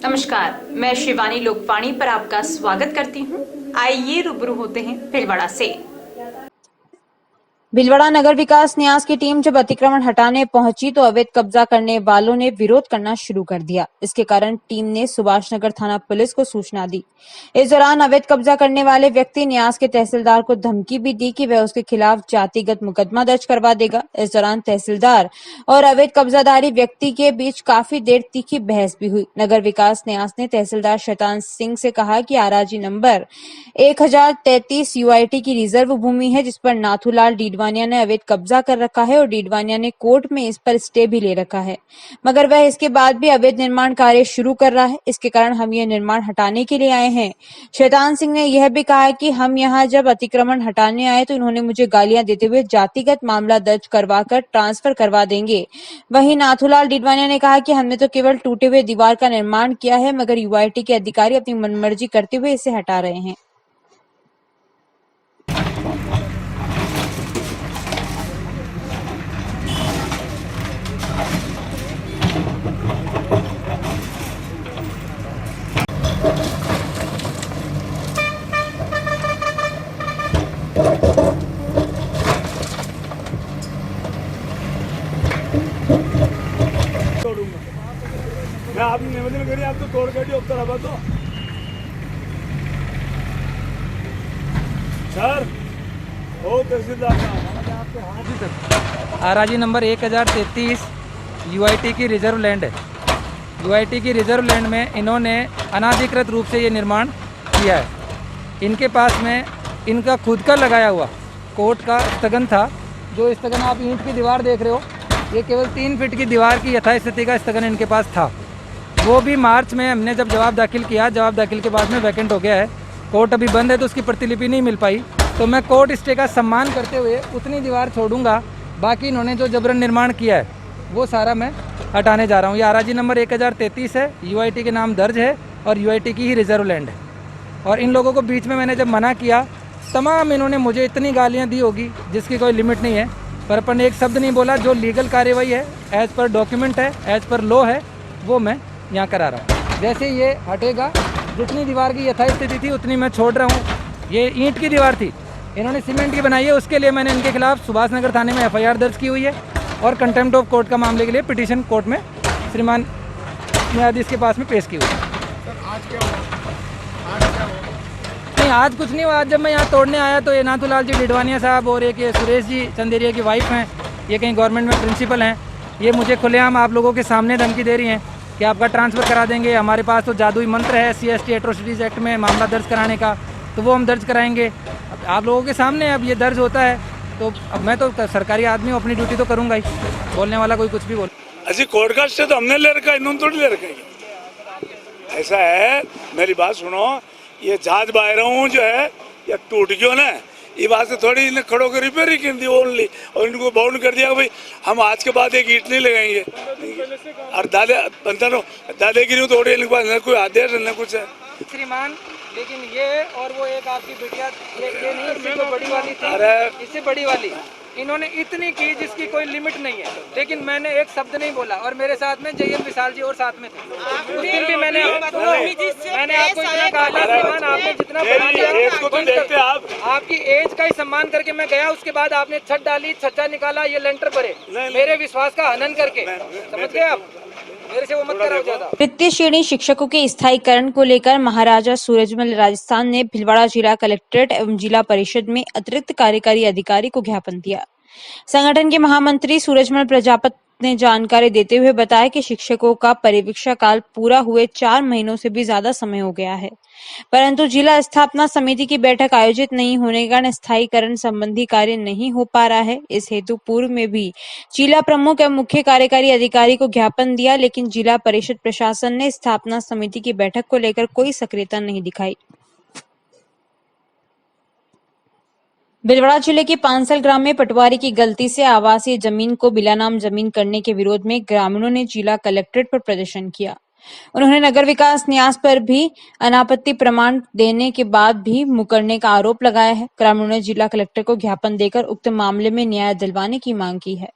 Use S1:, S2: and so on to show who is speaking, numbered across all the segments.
S1: नमस्कार, मैं शिवानी लोकवाणी पर आपका स्वागत करती हूँ। आइए रूबरू होते हैं भीलवाड़ा से।
S2: भीलवाड़ा नगर विकास न्यास की टीम जब अतिक्रमण हटाने पहुंची तो अवैध कब्जा करने वालों ने विरोध करना शुरू कर दिया। इसके कारण टीम ने सुभाष नगर थाना पुलिस को सूचना दी। इस दौरान अवैध कब्जा करने वाले व्यक्ति न्यास के तहसीलदार को धमकी भी दी कि वह उसके खिलाफ जातिगत मुकदमा दर्ज करवा देगा। इस दौरान तहसीलदार और अवैध कब्जाधारी व्यक्ति के बीच काफी देर तीखी बहस भी हुई। नगर विकास न्यास ने तहसीलदार शैतान सिंह से कहा कि आरआरजी नंबर 1033 यूआईटी की रिजर्व भूमि है, जिस पर नाथूलाल डीडवानिया ने अवैध कब्जा कर रखा है और डीडवानिया ने कोर्ट में इस पर स्टे भी ले रखा है, मगर वह इसके बाद भी अवैध निर्माण कार्य शुरू कर रहा है। इसके कारण हम यह निर्माण हटाने के लिए आए हैं। शैतान सिंह ने यह भी कहा कि हम यहाँ जब अतिक्रमण हटाने आए तो इन्होंने मुझे गालियां देते हुए जातिगत मामला दर्ज करवाकर ट्रांसफर करवा देंगे। वहीं नाथूलाल डीडवानिया ने कहा कि हमने तो केवल टूटे हुए दीवार का निर्माण किया है, मगर यूआईटी के अधिकारी अपनी मनमर्जी करते हुए इसे हटा रहे हैं।
S3: मैं आपने निवेदन करी, आप तो तोड़ के तो सर ओ तहसीलदार
S4: आरआरजी नंबर 1033 यूआईटी की रिजर्व लैंड है। यूआईटी की रिजर्व लैंड में इन्होंने अनाधिकृत रूप से ये निर्माण किया है। इनके पास में इनका खुद का लगाया हुआ कोर्ट का स्थगन था। जो स्थगन आप ईंट की दीवार देख रहे हो, ये केवल 3 फीट की दीवार की यथास्थिति का स्थगन इनके पास था। वो भी मार्च में हमने जब जवाब दाखिल किया, जवाब दाखिल के बाद में वैकेंट हो गया है, कोर्ट अभी बंद है तो उसकी प्रतिलिपि नहीं मिल पाई। तो मैं कोर्ट स्टे का सम्मान करते हुए उतनी दीवार छोड़ूंगा, बाकी इन्होंने जो जबरन निर्माण किया है वो सारा मैं हटाने जा रहा हूँ। ये आरआरजी नंबर 1033 है, यूआईटी के नाम दर्ज है और यूआईटी की ही रिजर्व लैंड है। और इन लोगों को बीच में मैंने जब मना किया, तमाम इन्होंने मुझे इतनी गालियाँ दी होगी जिसकी कोई लिमिट नहीं है, पर अपन ने एक शब्द नहीं बोला। जो लीगल कार्यवाही है, एज पर डॉक्यूमेंट है, एज पर लॉ है, वो मैं यहाँ करा रहा हूँ। जैसे ये हटेगा, जितनी दीवार की यथास्थिति थी उतनी मैं छोड़ रहा हूँ। ये ईंट की दीवार थी, इन्होंने सीमेंट की बनाई है। उसके लिए मैंने इनके खिलाफ सुभाष नगर थाने में एफआईआर दर्ज की हुई है और कंटेम्प्ट ऑफ कोर्ट का मामले के लिए पिटीशन कोर्ट में श्रीमान न्यायाधीश के पास में पेश की हुई है। नहीं, आज कुछ नहीं हुआ। आज जब मैं यहाँ तोड़ने आया तो ये नाथूलाल जी डीडवानिया साहब और एक ये सुरेश जी चंदेरिया की वाइफ हैं, ये कहीं गवर्नमेंट में प्रिंसिपल हैं, ये मुझे खुलेआम आप लोगों के सामने धमकी दे रही हैं कि आपका ट्रांसफ़र करा देंगे। हमारे पास तो जादुई मंत्र है SC/ST एट्रोसिटीज़ एक्ट में मामला दर्ज कराने का, तो वो हम दर्ज कराएंगे। आप लोगों के सामने अब ये दर्ज होता है तो अब मैं तो सरकारी आदमी हूँ, अपनी ड्यूटी तो करूँगा ही। बोलने वाला कोई कुछ भी बोल।
S3: ऐसी कोर्ट का स्टे तो हमने ले रखा है, इन्होंने थोड़ी ले रखा है। ऐसा है, मेरी बात सुनो, ये जहाज बाहर हूँ जो है या टूट गयो ना, ये बात से थोड़ी इन्हें खड़ो कर रिपेयरिंग कर दी ओनली, और इनको बाउंड कर दिया भाई हम आज के बाद एक ईंट नहीं लगाएंगे। और दादागिरी थोड़ी इनके पास न कोई आदेश न कुछ है
S4: श्रीमान। लेकिन ये और वो एक आपकी बिटिया, ये नहीं, इससे तो बड़ी वाली थी, इससे बड़ी वाली, इन्होंने इतनी की जिसकी कोई लिमिट नहीं है। लेकिन मैंने एक शब्द नहीं बोला और मेरे साथ में JM विशाल जी और साथ में थे। उस दिन भी मैंने आपको इतना कहा था, श्रीमान आपने जितना आपकी एज का ही सम्मान करके मैं गया। उसके बाद आपने छत डाली, छज्जा निकाला, ये लेंटर भरे, मेरे विश्वास का हनन करके, समझ गए आप? मेरे से वो मत कराओ ज्यादा।
S2: तृतीय श्रेणी शिक्षकों के स्थायीकरण को लेकर महाराजा सूरजमल राजस्थान ने भीलवाड़ा जिला कलेक्ट्रेट एवं जिला परिषद में अतिरिक्त कार्यकारी अधिकारी को ज्ञापन दिया। संगठन के महामंत्री सूरजमल प्रजापत ने जानकारी देते हुए बताया कि शिक्षकों का परिवीक्षा काल पूरा हुए 4 महीनों से भी ज्यादा समय हो गया है, परंतु जिला स्थापना समिति की बैठक आयोजित नहीं होने के कारण स्थायीकरण संबंधी कार्य नहीं हो पा रहा है। इस हेतु पूर्व में भी जिला प्रमुख एवं मुख्य कार्यकारी अधिकारी को ज्ञापन दिया, लेकिन जिला परिषद प्रशासन ने स्थापना समिति की बैठक को लेकर कोई सक्रियता नहीं दिखाई। भीलवाड़ा जिले के पांसल ग्राम में पटवारी की गलती से आवासीय जमीन को बिलानाम जमीन करने के विरोध में ग्रामीणों ने जिला कलेक्ट्रेट पर प्रदर्शन किया। उन्होंने नगर विकास न्यास पर भी अनापत्ति प्रमाण देने के बाद भी मुकरने का आरोप लगाया है। ग्रामीणों ने जिला कलेक्टर को ज्ञापन देकर उक्त मामले में न्याय दिलवाने की मांग की है।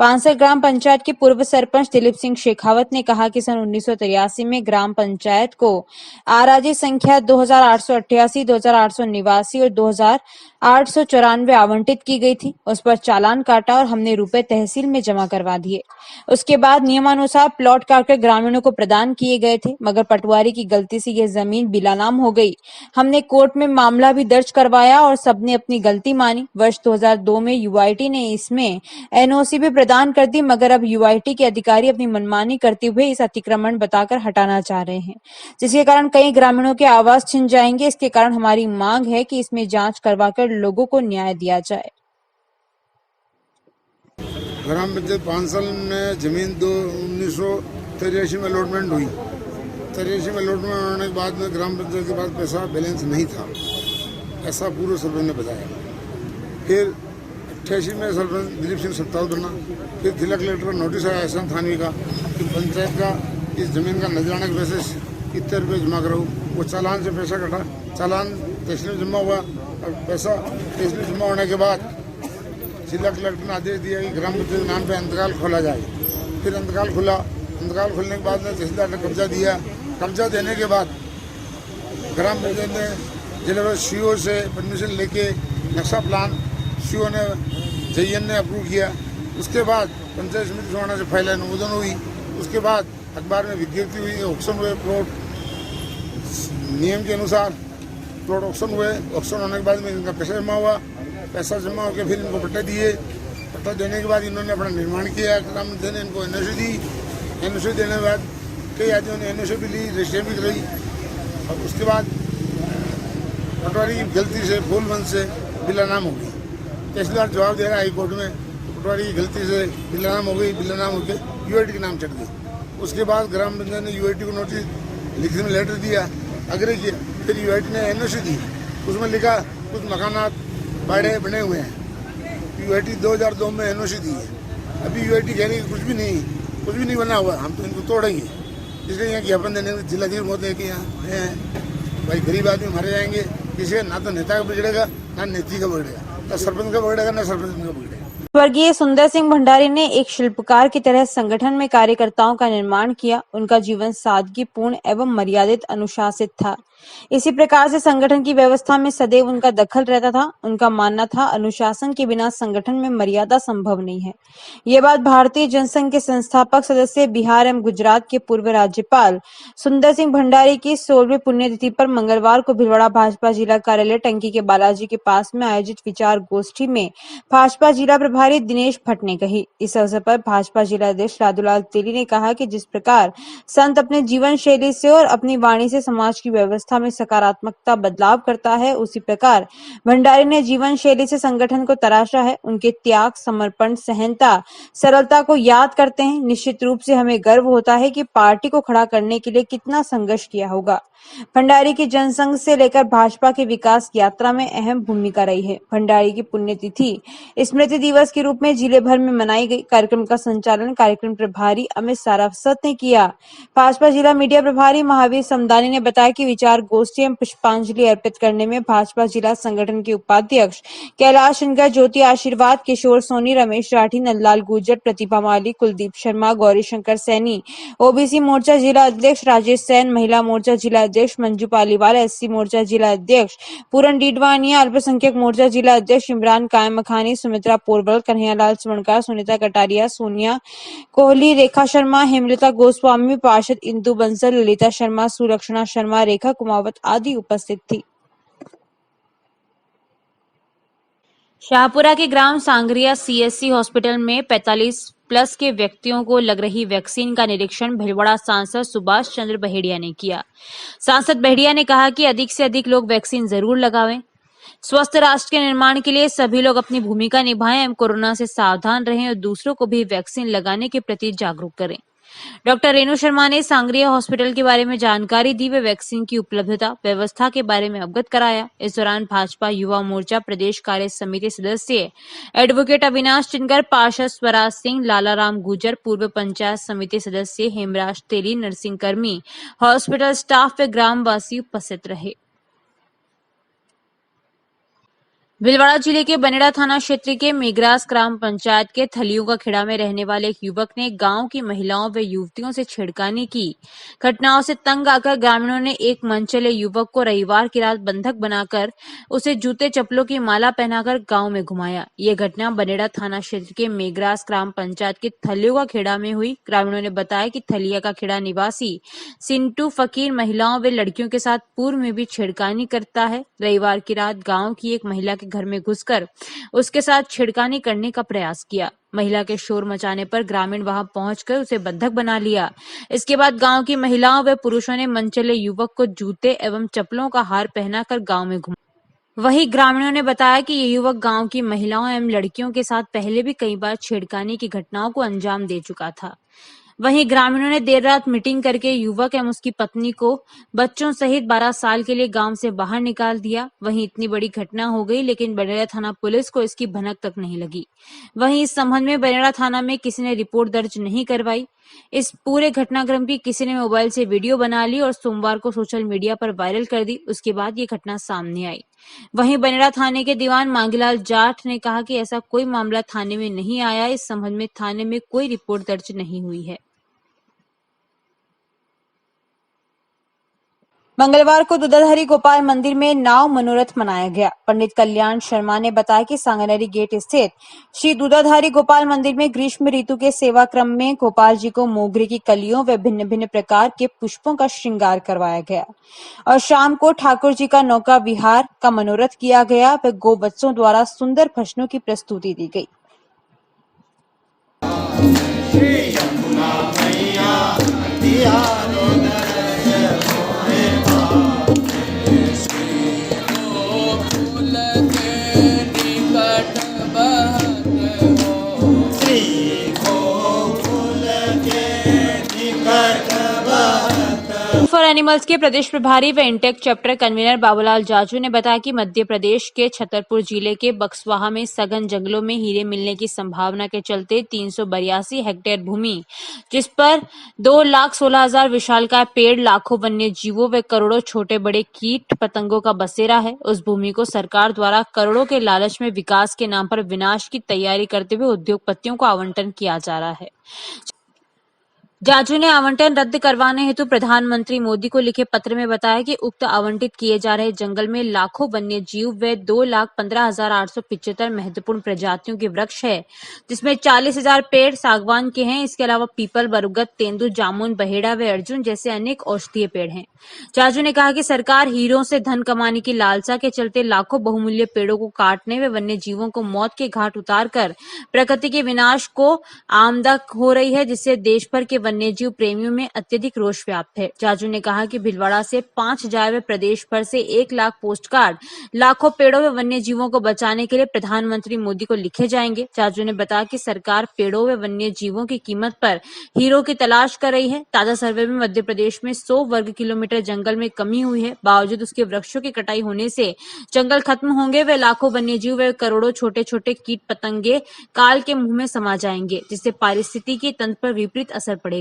S2: पांसर ग्राम पंचायत के पूर्व सरपंच दिलीप सिंह शेखावत ने कहा कि सन 1983 में ग्राम पंचायत को आराजी संख्या 2888, 2889 और 2894 आवंटित की गई थी। उस पर चालान काटा और हमने रुपए तहसील में जमा करवा दिए। उसके बाद नियमानुसार प्लॉट काटकर ग्रामीणों को प्रदान किए गए थे, मगर पटवारी की गलती से यह जमीन बिलानाम हो गई। हमने कोर्ट में मामला भी दर्ज करवाया और सबने अपनी गलती मानी। वर्ष 2002 में यूआईटी ने इसमें एनओसी भी प्रदान कर दी, मगर अब यूआईटी के अधिकारी अपनी मनमानी करते हुए इस अतिक्रमण बताकर हटाना चाह रहे हैं, जिसके कारण कई ग्रामीणों के आवास छिन जाएंगे। इसके कारण हमारी मांग है कि इसमें जांच करवाकर लोगों को न्याय दिया जाए।
S5: ग्राम पंचायत पांसल में जमीन 1983 में अलॉटमेंट हुई। 83 में अलॉटमेंट होने के बाद में ग्राम पंचायत के पास पैसा बैलेंस नहीं था, ऐसा पूर्व सरपंच ने बताया। फिर 88 में सरपंच दिलीप सिंह सत्तावत बना। फिर जिला कलेक्टर का नोटिस आया एहसान थानवी का कि पंचायत का इस जमीन का नजराना के पैसे कितने रुपये जमा कराओ। वो चालान से पैसा कटा, चालान तहसील में जमा हुआ और पैसा तहसील में जमा होने के बाद जिला कलेक्टर ने आदेश दिया कि ग्राम पंचायत के नाम पे इंतकाल खोला जाए। फिर इंतकाल खुला, इंतकाल खोलने के बाद में तहसीलदार ने कब्जा दिया। कब्जा देने के बाद ग्राम पंचायत ने जिला सीओ से परमिशन लेके नक्शा प्लान सीओ ने जयन ने अप्रूव किया। उसके बाद पंचायत समिति द्वारा से फाइल अनुमोदन हुई। उसके बाद अखबार में विज्ञप्ति हुई, ऑक्शन हुए, प्लॉट नियम के अनुसार प्लॉट ऑक्शन हुए। ऑक्शन होने के बाद में इनका पैसा जमा हुआ। पैसा जमा होकर फिर इनको पट्टा दिए। पट्टा देने के बाद इन्होंने अपना निर्माण किया। ग्राम पंचायत ने इनको एनओसी दी। एनओसी देने के बाद कई आदमियों ने एनओसी भी ली, रजिस्ट्री भी कराई। और उसके बाद पटवारी की गलती से भूलवंश से बिलानाम हो गई। तहसीलदार जवाब दे रहा है हाई कोर्ट में, पटवारी की गलती से बिलानाम हो गई। बिलानाम होकर यूआईटी के नाम चढ़ गई। उसके बाद ग्राम पंचायत ने यूआईटी को नोटिस लिखित में लेटर दिया, आग्रह किया। फिर यूआईटी ने एनओसी दी, उसमें लिखा कुछ मकानात बाड़े बने हुए हैं। यूआईटी 2002 में एनओसी दी है। अभी यूआईटी कह रही है कुछ भी नहीं बना हुआ, हम तो इनको तोड़ेंगे। इसलिए यहाँ ज्ञापन देने में जिलाधीश महोदय के यहाँ हैं। भाई गरीब आदमी मारे जाएंगे, किसी ना तो नेता का बिगड़ेगा ना नीति का बिगड़ेगा, ना सरपंच का बिगड़ेगा ना सरपंच का बिगड़ेगा।
S2: स्वर्गीय सुंदर सिंह भंडारी ने एक शिल्पकार की तरह संगठन में कार्यकर्ताओं का निर्माण किया। उनका जीवन सादगीपूर्ण एवं मर्यादित अनुशासित था। इसी प्रकार से संगठन की व्यवस्था में सदैव उनका दखल रहता था। उनका मानना था अनुशासन के बिना संगठन में मर्यादा संभव नहीं है। ये बात भारतीय जनसंघ के संस्थापक सदस्य, बिहार एवं गुजरात के पूर्व राज्यपाल सुंदर सिंह भंडारी की 16वीं पुण्यतिथि पर मंगलवार को भीलवाड़ा भाजपा जिला कार्यालय टंकी के बालाजी के पास में आयोजित विचार गोष्ठी में भाजपा जिला प्रभारी दिनेश भट्ट ने कही। इस अवसर पर भाजपा जिला अध्यक्ष राधुलाल तेली ने कहा कि जिस प्रकार संत अपने जीवन शैली से और अपनी वाणी से समाज की व्यवस्था में सकारात्मकता बदलाव करता है, उसी प्रकार भंडारी ने जीवन शैली से संगठन को तराशा है। उनके त्याग, समर्पण, सहनता, सरलता को याद करते हैं। निश्चित रूप से हमें गर्व होता है कि पार्टी को खड़ा करने के लिए कितना संघर्ष किया होगा। भंडारी की जनसंघ से लेकर भाजपा की विकास यात्रा में अहम भूमिका रही है। भंडारी की पुण्यतिथि स्मृति दिवस के रूप में जिले भर में मनाई गई। कार्यक्रम का संचालन कार्यक्रम प्रभारी अमित सारावत ने किया। भाजपा जिला मीडिया प्रभारी महावीर समदानी ने बताया कि विचार गोष्ठी में पुष्पांजलि अर्पित करने में भाजपा जिला संगठन के उपाध्यक्ष कैलाश शंकर, ज्योति आशीर्वाद, किशोर सोनी, रमेश राठी, नंदलाल गुर्जर, प्रतिभा माली, कुलदीप शर्मा, गौरी शंकर सैनी, ओबीसी मोर्चा जिला अध्यक्ष राजेश सैन, महिला मोर्चा जिला अध्यक्ष मंजू पालीवाल, एससी मोर्चा जिला अध्यक्ष पूरन डीडवानिया, अल्पसंख्यक मोर्चा जिला अध्यक्ष इमरान कायम मखानी, सुमित्रा पोरबल, कन्हैयालाल सुवर्णकर, सुनीता कटारिया, सोनिया कोहली, रेखा शर्मा, हेमलता गोस्वामी, पार्षद इंदु बंसल, ललिता शर्मा, सुलक्षणा शर्मा, रेखा कुमावत आदि उपस्थित थी। शाहपुरा के ग्राम सांगरिया सीएससी हॉस्पिटल में 45+ के व्यक्तियों को लग रही वैक्सीन का निरीक्षण भीलवाड़ा सांसद सुभाष चंद्र बहेड़िया ने किया। सांसद बहेड़िया ने कहा कि अधिक से अधिक लोग वैक्सीन जरूर लगावें। स्वस्थ राष्ट्र के निर्माण के लिए सभी लोग अपनी भूमिका निभाएं एवं कोरोना से सावधान रहें और दूसरों को भी वैक्सीन लगाने के प्रति जागरूक करें। डॉक्टर रेणु शर्मा ने सांगरिया हॉस्पिटल के बारे में जानकारी दी व वैक्सीन की उपलब्धता, व्यवस्था के बारे में अवगत कराया। इस दौरान भाजपा युवा मोर्चा प्रदेश कार्य समिति सदस्य एडवोकेट अविनाश चिनकर, पार्षद स्वराज सिंह, लालाराम गुजर, पूर्व पंचायत समिति सदस्य हेमराज तेली, नर्सिंग कर्मी, हॉस्पिटल स्टाफ व ग्रामवासी उपस्थित रहे। भीलवाड़ा जिले के बनेड़ा थाना क्षेत्र के मेघरास ग्राम पंचायत के थलियों का खेड़ा में रहने वाले एक युवक ने गांव की महिलाओं व युवतियों से छेड़खानी की घटनाओं से तंग आकर ग्रामीणों ने एक मनचले युवक को रविवार की रात बंधक बनाकर उसे जूते चप्पलों की माला पहनाकर गांव में घुमाया। ये घटना बनेड़ा थाना क्षेत्र के मेघरास ग्राम पंचायत के थलियों का खेड़ा में हुई। ग्रामीणों ने बताया कि थलिया का खेड़ा निवासी सिंटू फकीर महिलाओं व लड़कियों के साथ पूर्व में भी छेड़खानी करता है। रविवार की रात गांव की एक महिला के घर में घुसकर उसके साथ छेड़खानी करने का प्रयास किया। महिला के शोर मचाने पर ग्रामीण वहां पहुंचकर उसे बंधक बना लिया। इसके बाद गांव की महिलाओं व पुरुषों ने मनचले युवक को जूते एवं चप्पलों का हार पहनाकर गांव में घुमाया। वहीं ग्रामीणों ने बताया कि ये युवक गांव की महिलाओं एवं लड़कियों के साथ पहले भी कई बार छेड़खानी की घटनाओं को अंजाम दे चुका था। वहीं ग्रामीणों ने देर रात मीटिंग करके युवक एवं उसकी पत्नी को बच्चों सहित 12 साल के लिए गांव से बाहर निकाल दिया। वहीं इतनी बड़ी घटना हो गई, लेकिन बनेड़ा थाना पुलिस को इसकी भनक तक नहीं लगी। वहीं इस संबंध में बनेड़ा थाना में किसी ने रिपोर्ट दर्ज नहीं करवाई। इस पूरे घटनाक्रम की किसी ने मोबाइल से वीडियो बना ली और सोमवार को सोशल मीडिया पर वायरल कर दी। उसके बाद ये घटना सामने आई। वहीं बनेड़ा थाने के दीवान मांगीलाल जाट ने कहा कि ऐसा कोई मामला थाने में नहीं आया। इस संबंध में थाने में कोई रिपोर्ट दर्ज नहीं हुई है। मंगलवार को दूधाधारी गोपाल मंदिर में नाव मनोरथ मनाया गया। पंडित कल्याण शर्मा ने बताया कि सांगनेरी गेट स्थित श्री दूधाधारी गोपाल मंदिर में ग्रीष्म ऋतु के सेवा क्रम में गोपाल जी को मोगरे की कलियों व भिन्न भिन्न प्रकार के पुष्पों का श्रृंगार करवाया गया और शाम को ठाकुर जी का नौका विहार का मनोरथ किया गया व गौ बच्चों द्वारा सुंदर भजनों की प्रस्तुति दी गई। फॉर एनिमल्स के प्रदेश प्रभारी व intake chapter convener Babulal Jaju ने बताया कि मध्य प्रदेश के छतरपुर जिले के बक्सवाहा में सघन जंगलों में हीरे मिलने की संभावना के चलते 382 हेक्टेयर भूमि, जिस पर 2,16,000 विशालकाय पेड़, लाखों वन्य जीवों व करोड़ों छोटे बड़े कीट पतंगों का बसेरा है, उस भूमि को सरकार द्वारा करोड़ों के लालच में विकास के नाम पर विनाश की तैयारी करते हुए उद्योगपतियों को आवंटन किया जा रहा है। जाजू ने आवंटन रद्द करवाने हेतु प्रधानमंत्री मोदी को लिखे पत्र में बताया कि उक्त आवंटित किए जा रहे जंगल में लाखों वन्य जीव व 2,15,875 महत्वपूर्ण प्रजातियों के वृक्ष है, जिसमें 40,000 पेड़ सागवान के हैं। इसके अलावा पीपल, बरगद, तेंदु, जामुन, बहेड़ा व अर्जुन जैसे अनेक औषधीय पेड़ हैं। जाजू ने कहा कि सरकार हीरों से धन कमाने की लालसा के चलते लाखों बहुमूल्य पेड़ों को काटने व वन्य जीवों को मौत के घाट उतारकर प्रकृति के विनाश को आमदा हो रही है, जिससे देश भर के वन्यजीव प्रेमियों में अत्यधिक रोष व्याप्त है। जाजू ने कहा कि भीलवाड़ा से 5,000 व प्रदेश भर से 1 लाख पोस्ट कार्ड लाखों पेड़ों व वन्य जीवों को बचाने के लिए प्रधानमंत्री मोदी को लिखे जाएंगे। जाजू ने बताया कि सरकार पेड़ों व वन्य जीवों की कीमत पर हीरो की तलाश कर रही है। ताजा सर्वे में मध्य प्रदेश में 100 वर्ग किलोमीटर जंगल में कमी हुई है। बावजूद उसके वृक्षों की कटाई होने से जंगल खत्म होंगे व लाखों वन्य जीव व करोड़ों छोटे छोटे कीट पतंगे काल के मुंह में समा जाएंगे, जिससे पारिस्थितिकी तंत्र पर विपरीत असर पड़ेगा।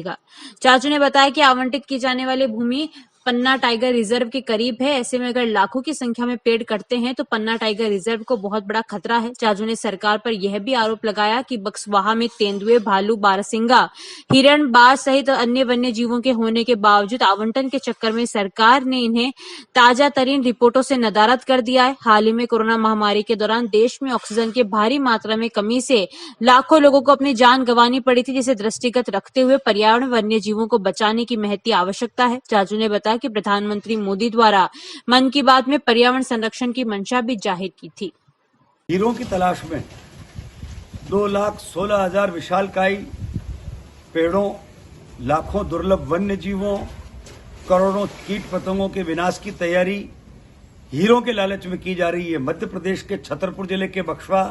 S2: चाचू ने बताया कि आवंटित की जाने वाली भूमि पन्ना टाइगर रिजर्व के करीब है। ऐसे में अगर लाखों की संख्या में पेड़ कटते हैं तो पन्ना टाइगर रिजर्व को बहुत बड़ा खतरा है। चाचू ने सरकार पर यह भी आरोप लगाया कि बक्सवाहा में तेंदुए, भालू, बारहसिंगा, हिरण, बाज सहित अन्य वन्य जीवों के होने के बावजूद आवंटन के चक्कर में सरकार ने इन्हें ताजा तरीन रिपोर्टों से नदारद कर दिया है। हाल ही में कोरोना महामारी के दौरान देश में ऑक्सीजन की भारी मात्रा में कमी से लाखों लोगों को अपनी जान गंवानी पड़ी थी, जिसे दृष्टिगत रखते हुए पर्यावरण वन्य जीवों को बचाने की महती आवश्यकता है। चाचू ने बताया कि प्रधानमंत्री मोदी द्वारा मन की बात में पर्यावरण संरक्षण की मंशा भी जाहिर की थी।
S6: हीरों की तलाश में 2,16,000 विशालकाय पेड़ों, लाखों दुर्लभ वन्य जीवों, करोड़ों कीट पतंगों के विनाश की तैयारी हीरों के लालच में की जा रही है। मध्य प्रदेश के छतरपुर जिले के बक्सवा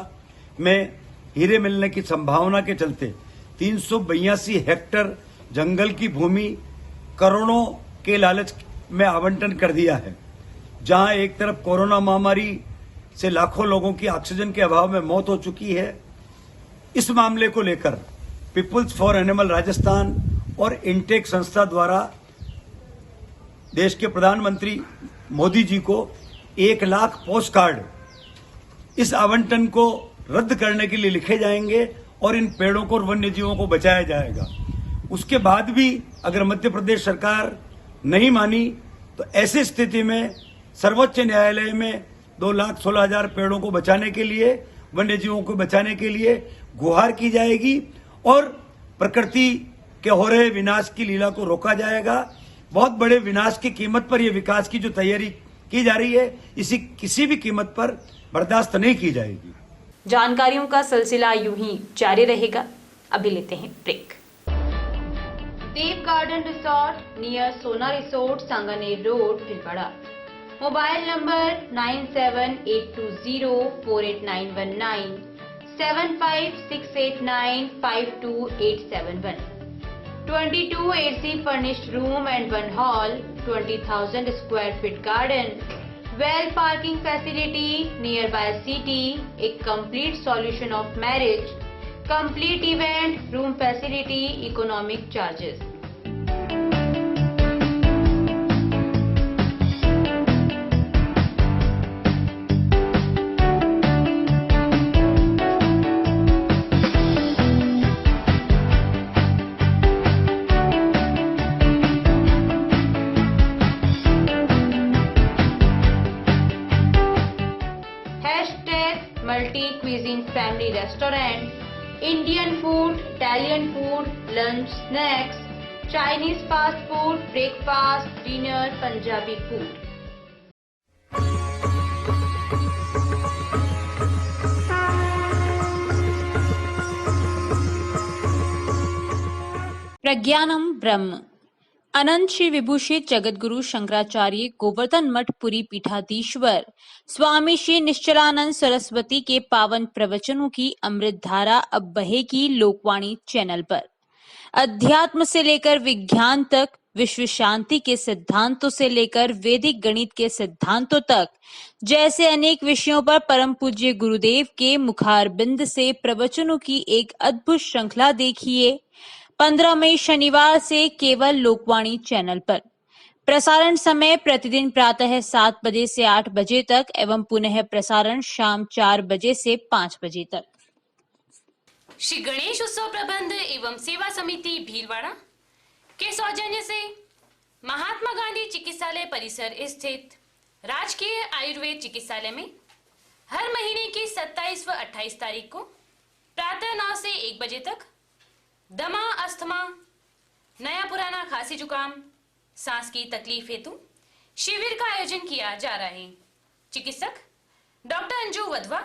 S6: में हीरे मिलने की संभावना के चलते 382 हेक्टेयर जंगल की भूमि करोड़ों के लालच में आवंटन कर दिया है। जहां एक तरफ कोरोना महामारी से लाखों लोगों की ऑक्सीजन के अभाव में मौत हो चुकी है, इस मामले को लेकर पीपुल्स फॉर एनिमल राजस्थान और इंटेक संस्था द्वारा देश के प्रधानमंत्री मोदी जी को 1 लाख पोस्ट कार्ड इस आवंटन को रद्द करने के लिए लिखे जाएंगे और इन पेड़ों को और वन्य जीवों को बचाया जाएगा। उसके बाद भी अगर मध्य प्रदेश सरकार नहीं मानी तो ऐसी स्थिति में सर्वोच्च न्यायालय में 2,16,000 पेड़ों को बचाने के लिए, वन्य जीवों को बचाने के लिए गुहार की जाएगी और प्रकृति के हो रहे विनाश की लीला को रोका जाएगा। बहुत बड़े विनाश की कीमत पर यह विकास की जो तैयारी की जा रही है, इसी किसी भी कीमत पर बर्दाश्त नहीं की जाएगी।
S1: जानकारियों का सिलसिला यूं ही जारी रहेगा। अभी लेते हैं ब्रेक। देव गार्डन रिसोर्ट नियर सोना resort, Sanganer road, Bhilwara. Mobile number 9782048919, 7568952871। 22 AC furnished room and 1 hall, 20,000 square feet garden, well parking facility nearby city, a complete solution of marriage, complete event, room facility, economic charges. Multi cuisine family restaurant, Indian food, Italian food, lunch, snacks, Chinese fast food, breakfast, dinner, Punjabi food.
S2: प्रज्ञानम ब्रह्म। अनंत श्री विभूषित जगतगुरु शंकराचार्य गोवर्धन मठ पुरी पीठाधीश्वर स्वामी श्री निश्चलानंद सरस्वती के पावन प्रवचनों की अमृत धारा अब बहेगी Lokvani channel पर। अध्यात्म से लेकर विज्ञान तक, विश्व शांति के सिद्धांतों से लेकर वैदिक गणित के सिद्धांतों तक, जैसे अनेक विषयों पर परम पूज्य गुरुदेव के मुखारबिंद से प्रवचनों की एक अद्भुत श्रृंखला देखिए 15 मई शनिवार से केवल लोकवाणी चैनल पर। प्रसारण समय प्रतिदिन प्रातः 7 बजे से 8 बजे तक एवं पुनः प्रसारण शाम 4 बजे से 5 बजे तक।
S7: श्री गणेश उत्सव प्रबंध एवं सेवा समिति भीलवाड़ा के सौजन्य से महात्मा गांधी चिकित्सालय परिसर स्थित राजकीय आयुर्वेद चिकित्सालय में हर महीने की 27 व 28 तारीख को प्रातः 9 से 1 बजे तक दमा, अस्थमा, नया पुराना खांसी जुकाम, सांस की तकलीफ हेतु शिविर का आयोजन किया जा रहा है। चिकित्सक डॉक्टर अंजू वधवा,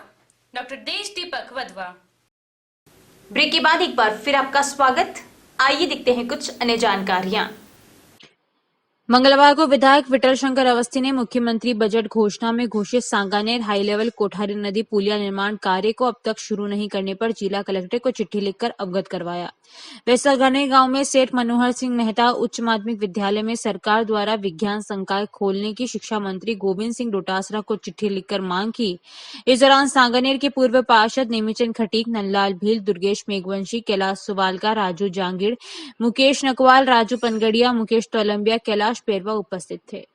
S7: डॉक्टर देश दीपक वधवा।
S1: ब्रेक के बाद एक बार फिर आपका स्वागत। आइए देखते हैं कुछ अन्य जानकारियां।
S2: मंगलवार को विधायक विठल शंकर अवस्थी ने मुख्यमंत्री बजट घोषणा में घोषित सांगानेर हाई लेवल कोठारी नदी पुलिया निर्माण कार्य को अब तक शुरू नहीं करने पर जिला कलेक्टर को चिट्ठी लिखकर अवगत करवाया। वे सांगानेर गांव में सेठ मनोहर सिंह मेहता उच्च माध्यमिक विद्यालय में सरकार द्वारा विज्ञान संकाय खोलने की शिक्षा मंत्री गोविंद सिंह डोटासरा को चिट्ठी लिखकर मांग की। इस दौरान सांगानेर के पूर्व पार्षद नेमीचंद खटीक, नंदलाल भील, दुर्गेश मेघवंशी, कैलाश सुवालका, राजू जांगिड़, मुकेश नकवाल, राजू पनगड़िया, मुकेश तोलंबिया, कैलाश पेरवा उपस्थित थे।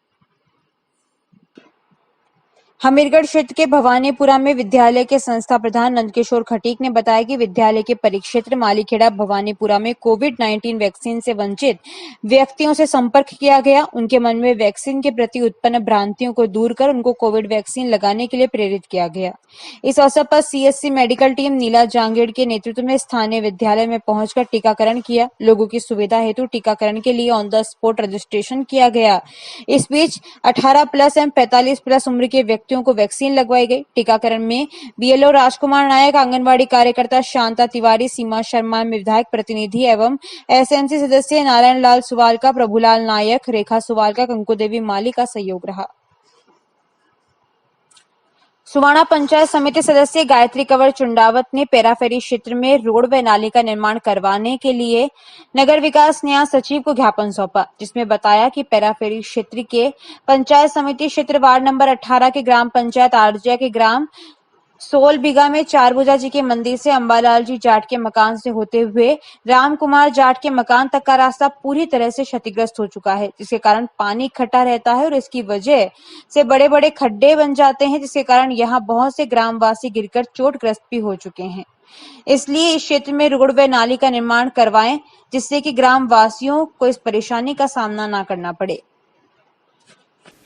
S2: हमीरगढ़ क्षेत्र के भवानीपुरा में विद्यालय के संस्था प्रधान नंदकिशोर खटीक ने बताया कि विद्यालय के परिक्षेत्र मालीखेड़ा भवानीपुरा में कोविड-19 वैक्सीन से वंचित व्यक्तियों से संपर्क किया गया। उनके मन में वैक्सीन के प्रति उत्पन्न भ्रांतियों को दूर कर उनको कोविड वैक्सीन लगाने के लिए प्रेरित किया गया। इस अवसर पर सीएससी मेडिकल टीम नीला जांगेड़ के नेतृत्व में स्थानीय विद्यालय में पहुंचकर टीकाकरण किया। लोगों की सुविधा हेतु टीकाकरण के लिए ऑन द स्पॉट रजिस्ट्रेशन किया गया। इस बीच 18+ एवं 45+ उम्र के व्यक्तियों को वैक्सीन लगवाई गई। टीकाकरण में बीएलओ राजकुमार नायक, आंगनवाड़ी कार्यकर्ता शांता तिवारी, सीमा शर्मा, विधायक प्रतिनिधि एवं एसएमसी सदस्य नारायण लाल सुवालका, प्रभुलाल नायक, रेखा सुवालका, कंकु देवी माली का सहयोग रहा। सुवाणा पंचायत समिति सदस्य गायत्री कंवर चुंडावत ने पेराफेरी क्षेत्र में रोड व नाली का निर्माण करवाने के लिए नगर विकास न्यास सचिव को ज्ञापन सौंपा, जिसमें बताया कि पेराफेरी क्षेत्र के पंचायत समिति क्षेत्र वार्ड नंबर 18 के ग्राम पंचायत आरजिया के ग्राम सोल बीघा में चारभुजा जी के मंदिर से अंबालाल जी जाट के मकान से होते हुए राम कुमार जाट के मकान तक का रास्ता पूरी तरह से क्षतिग्रस्त हो चुका है, जिसके कारण पानी इकट्ठा रहता है और इसकी वजह से बड़े बड़े खड्डे बन जाते हैं, जिसके कारण यहाँ बहुत से ग्रामवासी गिरकर चोटग्रस्त भी हो चुके हैं। इसलिए इस क्षेत्र में रोडवे नाली का निर्माण करवाएं, जिससे कि ग्रामवासियों को इस परेशानी का सामना ना करना पड़े।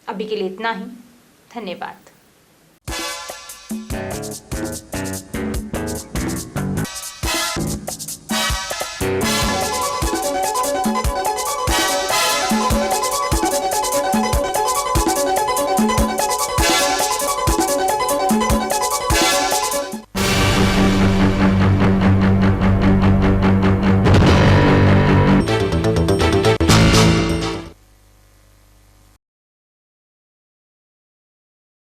S1: अभी के लिए इतना ही। धन्यवाद।